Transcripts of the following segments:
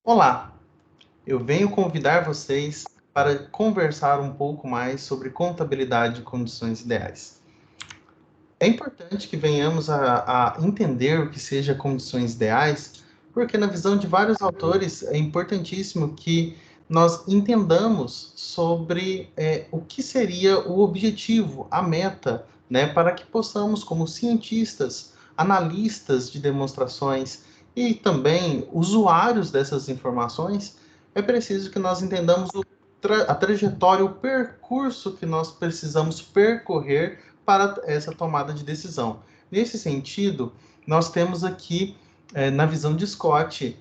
Olá, eu venho convidar vocês para conversar um pouco mais sobre contabilidade de condições ideais. É importante que venhamos a entender o que seja condições ideais, porque na visão de vários autores é importantíssimo que nós entendamos sobre o que seria o objetivo, a meta, né, para que possamos, como cientistas, analistas de demonstrações e também usuários dessas informações, é preciso que nós entendamos a trajetória, o percurso que nós precisamos percorrer para essa tomada de decisão. Nesse sentido, nós temos aqui, na visão de Scott,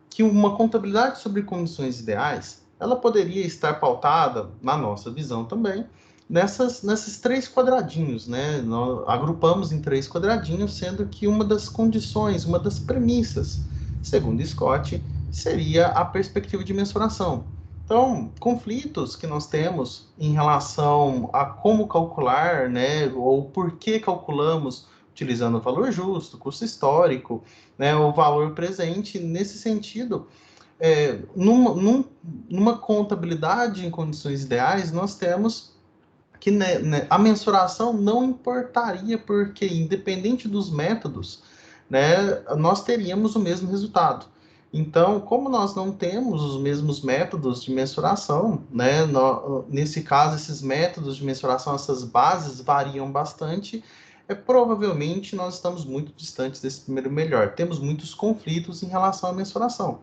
que uma contabilidade sobre condições ideais, ela poderia estar pautada, na nossa visão também, nesses três quadradinhos, né? Nós agrupamos em três quadradinhos, sendo que uma das condições, uma das premissas, segundo Scott, seria a perspectiva de mensuração. Então, conflitos que nós temos em relação a como calcular, né, ou por que calculamos utilizando o valor justo, custo histórico, né, o valor presente, nesse sentido, numa contabilidade em condições ideais, nós temos que a mensuração não importaria, porque independente dos métodos, né, nós teríamos o mesmo resultado. Então, como nós não temos os mesmos métodos de mensuração, né, nesse caso, esses métodos de mensuração, essas bases variam bastante, provavelmente nós estamos muito distantes desse primeiro melhor. Temos muitos conflitos em relação à mensuração.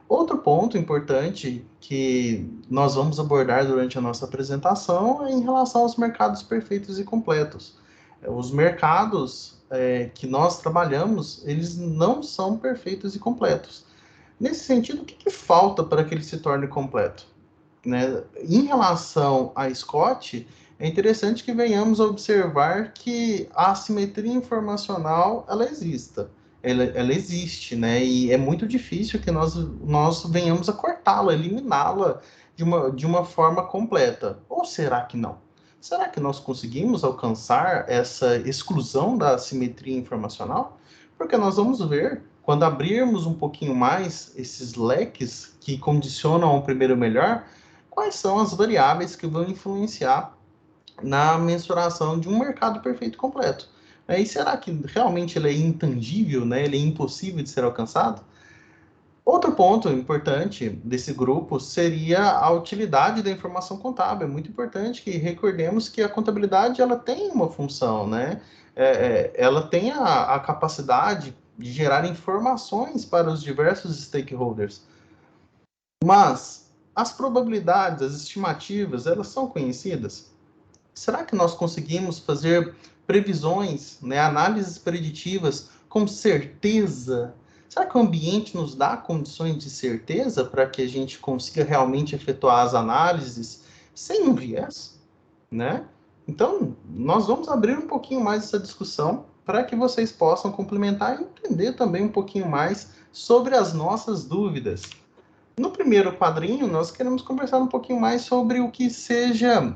Outro ponto importante que nós vamos abordar durante a nossa apresentação é em relação aos mercados perfeitos e completos. Os mercados que nós trabalhamos, eles não são perfeitos e completos. Nesse sentido, o que falta para que ele se torne completo? Né? Em relação a Scott, é interessante que venhamos a observar que a assimetria informacional ela exista. Ela existe, né? E é muito difícil que nós venhamos a cortá-la, eliminá-la de uma forma completa. Ou será que não? Será que nós conseguimos alcançar essa exclusão da assimetria informacional? Porque nós vamos ver, quando abrirmos um pouquinho mais esses leques que condicionam ao primeiro melhor, quais são as variáveis que vão influenciar na mensuração de um mercado perfeito completo. E será que realmente ele é intangível, né? Ele é impossível de ser alcançado? Outro ponto importante desse grupo seria a utilidade da informação contábil. É muito importante que recordemos que a contabilidade ela tem uma função, né? Ela tem a capacidade de gerar informações para os diversos stakeholders. Mas as probabilidades, as estimativas, elas são conhecidas? Será que nós conseguimos fazer previsões, né, análises preditivas com certeza? Será que o ambiente nos dá condições de certeza para que a gente consiga realmente efetuar as análises sem um viés, né? Então, nós vamos abrir um pouquinho mais essa discussão para que vocês possam complementar e entender também um pouquinho mais sobre as nossas dúvidas. No primeiro quadrinho, nós queremos conversar um pouquinho mais sobre o que seja,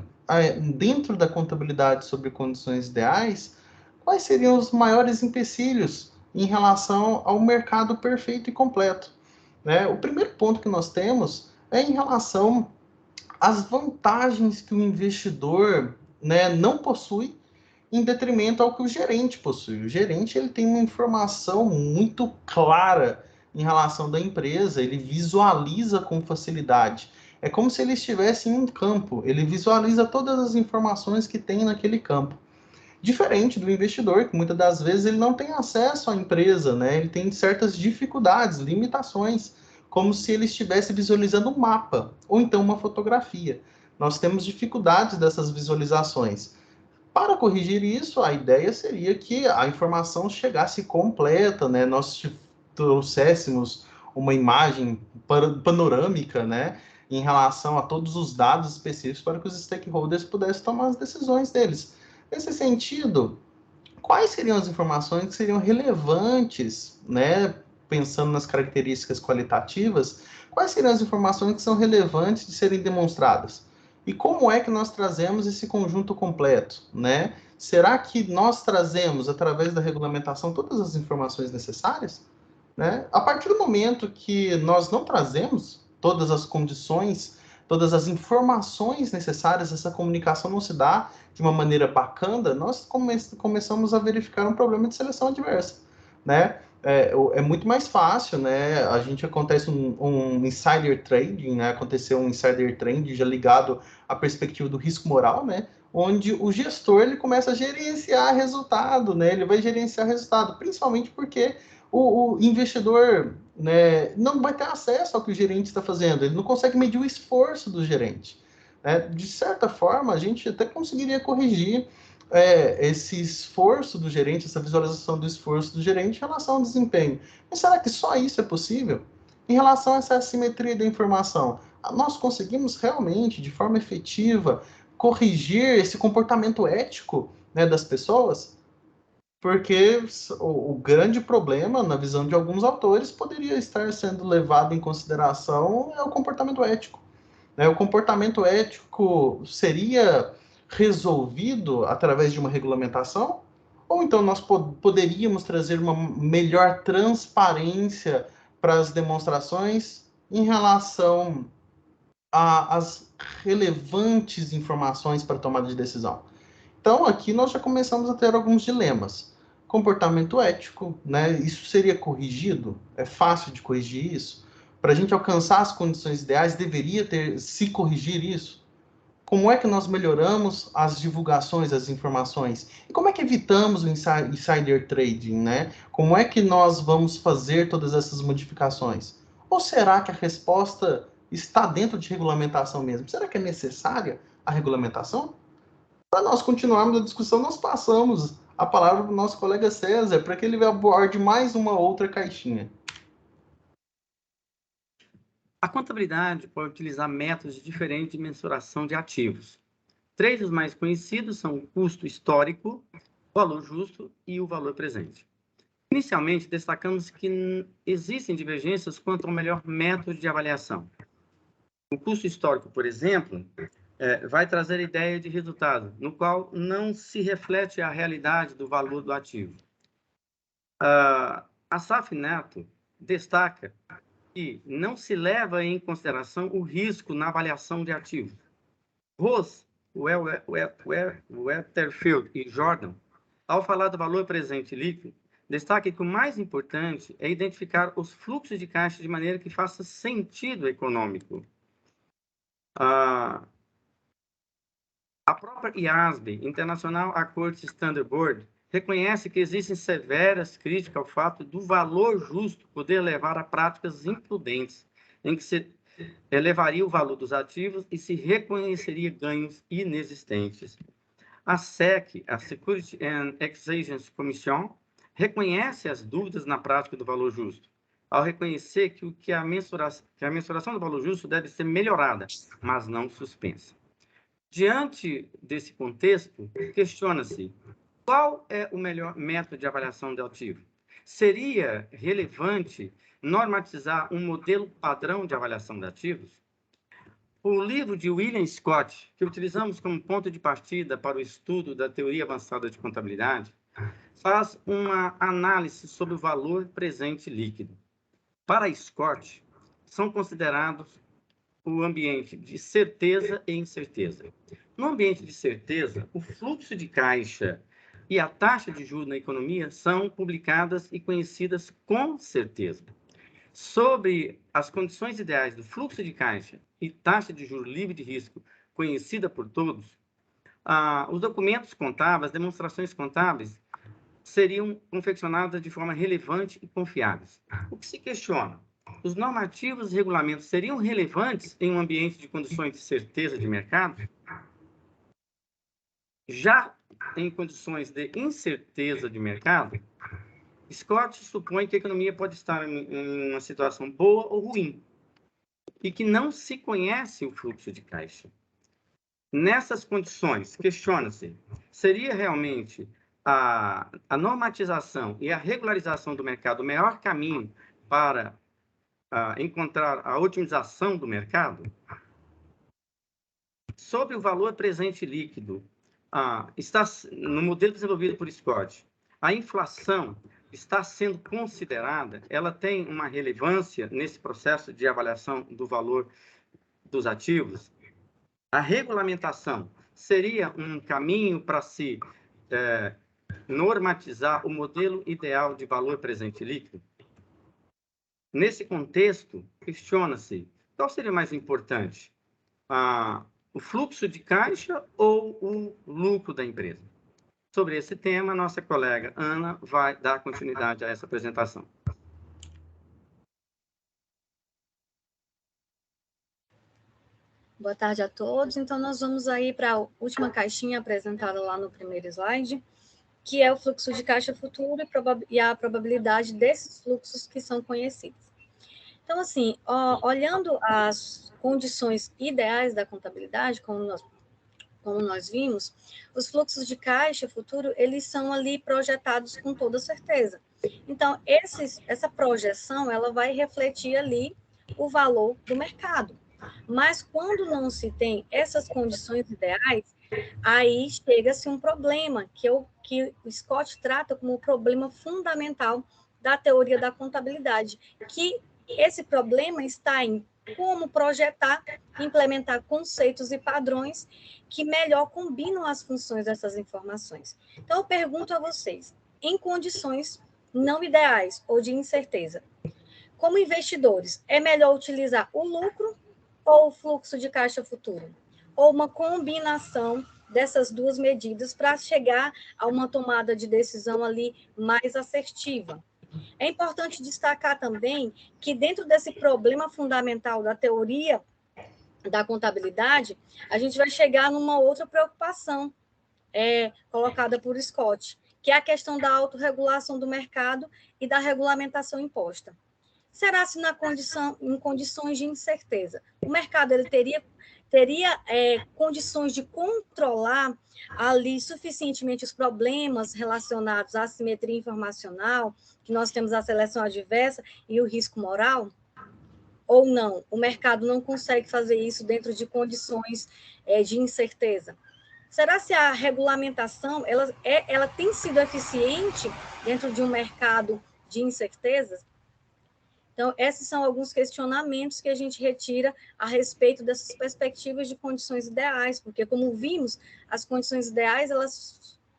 dentro da contabilidade sobre condições ideais, quais seriam os maiores empecilhos em relação ao mercado perfeito e completo. Né? O primeiro ponto que nós temos é em relação às vantagens que o investidor, né, não possui em detrimento ao que o gerente possui. O gerente ele tem uma informação muito clara em relação da empresa, ele visualiza com facilidade. É como se ele estivesse em um campo, ele visualiza todas as informações que tem naquele campo. Diferente do investidor, que muitas das vezes ele não tem acesso à empresa, né? Ele tem certas dificuldades, limitações, como se ele estivesse visualizando um mapa ou então uma fotografia. Nós temos dificuldades dessas visualizações. Para corrigir isso, a ideia seria que a informação chegasse completa, né? Nós trouxéssemos uma imagem panorâmica, né? Em relação a todos os dados específicos para que os stakeholders pudessem tomar as decisões deles. Nesse sentido, quais seriam as informações que seriam relevantes, né? Pensando nas características qualitativas, quais seriam as informações que são relevantes de serem demonstradas? E como é que nós trazemos esse conjunto completo, né? Será que nós trazemos, através da regulamentação, todas as informações necessárias? né? A partir do momento que nós não trazemos todas as condições, todas as informações necessárias, essa comunicação não se dá de uma maneira bacana, nós começamos a verificar um problema de seleção adversa, né? É muito mais fácil, né? A gente acontece um insider trading, né? Aconteceu um insider trading já ligado à perspectiva do risco moral, né? Onde o gestor ele começa a gerenciar resultado, né? Ele vai gerenciar resultado, principalmente porque o investidor, né, não vai ter acesso ao que o gerente está fazendo, ele não consegue medir o esforço do gerente, né? De certa forma, a gente até conseguiria corrigir esse esforço do gerente, essa visualização do esforço do gerente em relação ao desempenho. Mas será que só isso é possível? Em relação a essa assimetria da informação, nós conseguimos realmente, de forma efetiva, corrigir esse comportamento ético, né, das pessoas? Porque o grande problema, na visão de alguns autores, poderia estar sendo levado em consideração é o comportamento ético, né? O comportamento ético seria resolvido através de uma regulamentação? Ou então nós poderíamos trazer uma melhor transparência para as demonstrações em relação às relevantes informações para tomada de decisão? Então, aqui nós já começamos a ter alguns dilemas. Comportamento ético, né? Isso seria corrigido? É fácil de corrigir isso? Para a gente alcançar as condições ideais, deveria ter se corrigir isso? Como é que nós melhoramos as divulgações, as informações? E como é que evitamos o insider trading, né? Como é que nós vamos fazer todas essas modificações? Ou será que a resposta está dentro de regulamentação mesmo? Será que é necessária a regulamentação? Para nós continuarmos a discussão, nós passamos a palavra para o nosso colega César, para que ele aborde mais uma outra caixinha. A contabilidade pode utilizar métodos diferentes de mensuração de ativos. Três dos mais conhecidos são o custo histórico, o valor justo e o valor presente. Inicialmente, destacamos que existem divergências quanto ao melhor método de avaliação. O custo histórico, por exemplo, vai trazer a ideia de resultado, no qual não se reflete a realidade do valor do ativo. A SAF Neto destaca que não se leva em consideração o risco na avaliação de ativos. Ross, Weatherfield e Jordan, ao falar do valor presente líquido, destaca que o mais importante é identificar os fluxos de caixa de maneira que faça sentido econômico. A própria IASB, International Accounts Standard Board, reconhece que existem severas críticas ao fato do valor justo poder levar a práticas imprudentes, em que se elevaria o valor dos ativos e se reconheceria ganhos inexistentes. A SEC, a Security and Exchange Commission, reconhece as dúvidas na prática do valor justo, ao reconhecer que a mensuração do valor justo deve ser melhorada, mas não suspensa. Diante desse contexto, questiona-se qual é o melhor método de avaliação do ativo. Seria relevante normatizar um modelo padrão de avaliação de ativos? O livro de William Scott, que utilizamos como ponto de partida para o estudo da teoria avançada de contabilidade, faz uma análise sobre o valor presente líquido. Para Scott, são considerados o ambiente de certeza e incerteza. No ambiente de certeza, o fluxo de caixa e a taxa de juros na economia são publicadas e conhecidas com certeza. Sobre as condições ideais do fluxo de caixa e taxa de juros livre de risco conhecida por todos, os documentos contábeis, as demonstrações contábeis, seriam confeccionadas de forma relevante e confiáveis. O que se questiona? Os normativos e regulamentos seriam relevantes em um ambiente de condições de certeza de mercado? Já em condições de incerteza de mercado, Scott supõe que a economia pode estar em uma situação boa ou ruim e que não se conhece o fluxo de caixa. Nessas condições, questiona-se, seria realmente a normatização e a regularização do mercado o melhor caminho para encontrar a otimização do mercado? Sobre o valor presente líquido, está no modelo desenvolvido por Scott, a inflação está sendo considerada, ela tem uma relevância nesse processo de avaliação do valor dos ativos? A regulamentação seria um caminho para se normatizar o modelo ideal de valor presente líquido? Nesse contexto, questiona-se qual seria mais importante, o fluxo de caixa ou o lucro da empresa? Sobre esse tema, nossa colega Ana vai dar continuidade a essa apresentação. Boa tarde a todos. Então, nós vamos aí para a última caixinha apresentada lá no primeiro slide, que é o fluxo de caixa futuro e a probabilidade desses fluxos que são conhecidos. Então, assim, olhando as condições ideais da contabilidade, como nós vimos, os fluxos de caixa futuro, eles são ali projetados com toda certeza. Então, essa projeção, ela vai refletir ali o valor do mercado. Mas quando não se tem essas condições ideais, aí chega-se um problema, que o Scott trata como o problema fundamental da teoria da contabilidade, que esse problema está em como projetar, implementar conceitos e padrões que melhor combinam as funções dessas informações. Então, eu pergunto a vocês, em condições não ideais ou de incerteza, como investidores, é melhor utilizar o lucro ou o fluxo de caixa futuro? Ou uma combinação dessas duas medidas para chegar a uma tomada de decisão ali mais assertiva? É importante destacar também que dentro desse problema fundamental da teoria da contabilidade, a gente vai chegar numa outra preocupação colocada por Scott, que é a questão da autorregulação do mercado e da regulamentação imposta. Será se em condições de incerteza, o mercado ele teria condições de controlar ali suficientemente os problemas relacionados à assimetria informacional, que nós temos a seleção adversa e o risco moral? Ou não? O mercado não consegue fazer isso dentro de condições de incerteza? Será se a regulamentação ela tem sido eficiente dentro de um mercado de incertezas? Então, esses são alguns questionamentos que a gente retira a respeito dessas perspectivas de condições ideais, porque, como vimos, as condições ideais,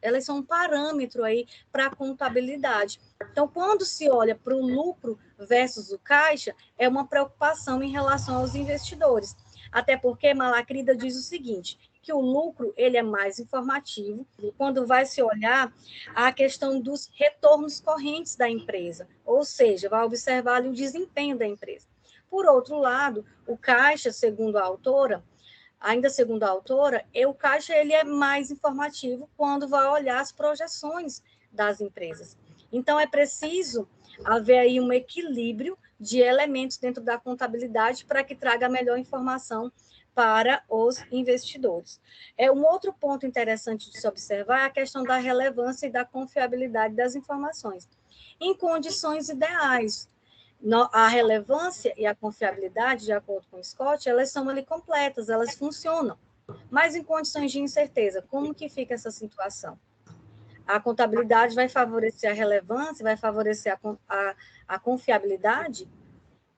elas são um parâmetro aí para a contabilidade. Então, quando se olha para o lucro versus o caixa, é uma preocupação em relação aos investidores. Até porque Malacrida diz o seguinte, que o lucro ele é mais informativo quando vai se olhar a questão dos retornos correntes da empresa, ou seja, vai observar ali o desempenho da empresa. Por outro lado, o caixa, segundo a autora, o caixa ele é mais informativo quando vai olhar as projeções das empresas. Então, é preciso haver aí um equilíbrio de elementos dentro da contabilidade para que traga a melhor informação para os investidores. Um outro ponto interessante de se observar é a questão da relevância e da confiabilidade das informações. Em condições ideais, a relevância e a confiabilidade, de acordo com o Scott, elas são ali completas, elas funcionam. Mas em condições de incerteza, como que fica essa situação? A contabilidade vai favorecer a relevância, vai favorecer a confiabilidade?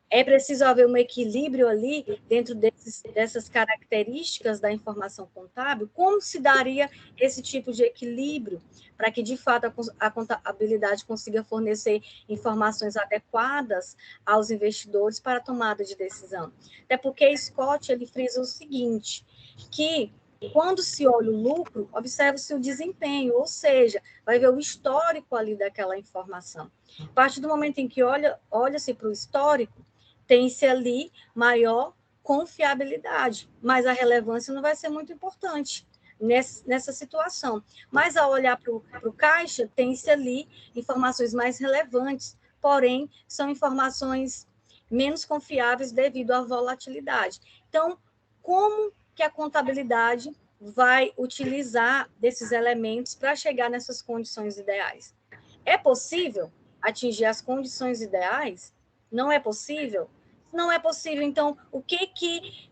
É preciso haver um equilíbrio ali dentro dessas características da informação contábil? Como se daria esse tipo de equilíbrio para que, de fato, a contabilidade consiga fornecer informações adequadas aos investidores para a tomada de decisão? Até porque Scott ele frisa o seguinte, que quando se olha o lucro, observa-se o desempenho, ou seja, vai ver o histórico ali daquela informação. A partir do momento em que olha-se para o histórico, tem-se ali maior confiabilidade, mas a relevância não vai ser muito importante nessa situação. Mas ao olhar para o caixa, tem-se ali informações mais relevantes, porém, são informações menos confiáveis devido à volatilidade. Então, como que a contabilidade vai utilizar desses elementos para chegar nessas condições ideais? É possível atingir as condições ideais? Não é possível? Não é possível, então,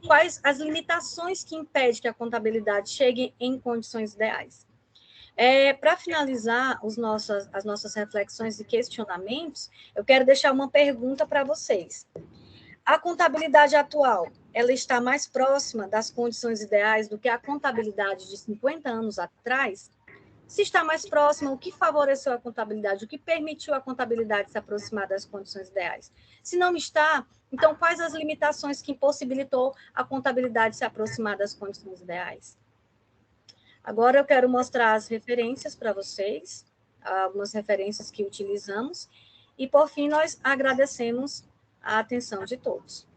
quais as limitações que impedem que a contabilidade chegue em condições ideais? Para finalizar as nossas reflexões e questionamentos, eu quero deixar uma pergunta para vocês. A contabilidade atual, ela está mais próxima das condições ideais do que a contabilidade de 50 anos atrás? Se está mais próxima, o que favoreceu a contabilidade? O que permitiu a contabilidade se aproximar das condições ideais? Se não está, então quais as limitações que impossibilitou a contabilidade se aproximar das condições ideais? Agora eu quero mostrar as referências para vocês, algumas referências que utilizamos, e por fim nós agradecemos a atenção de todos.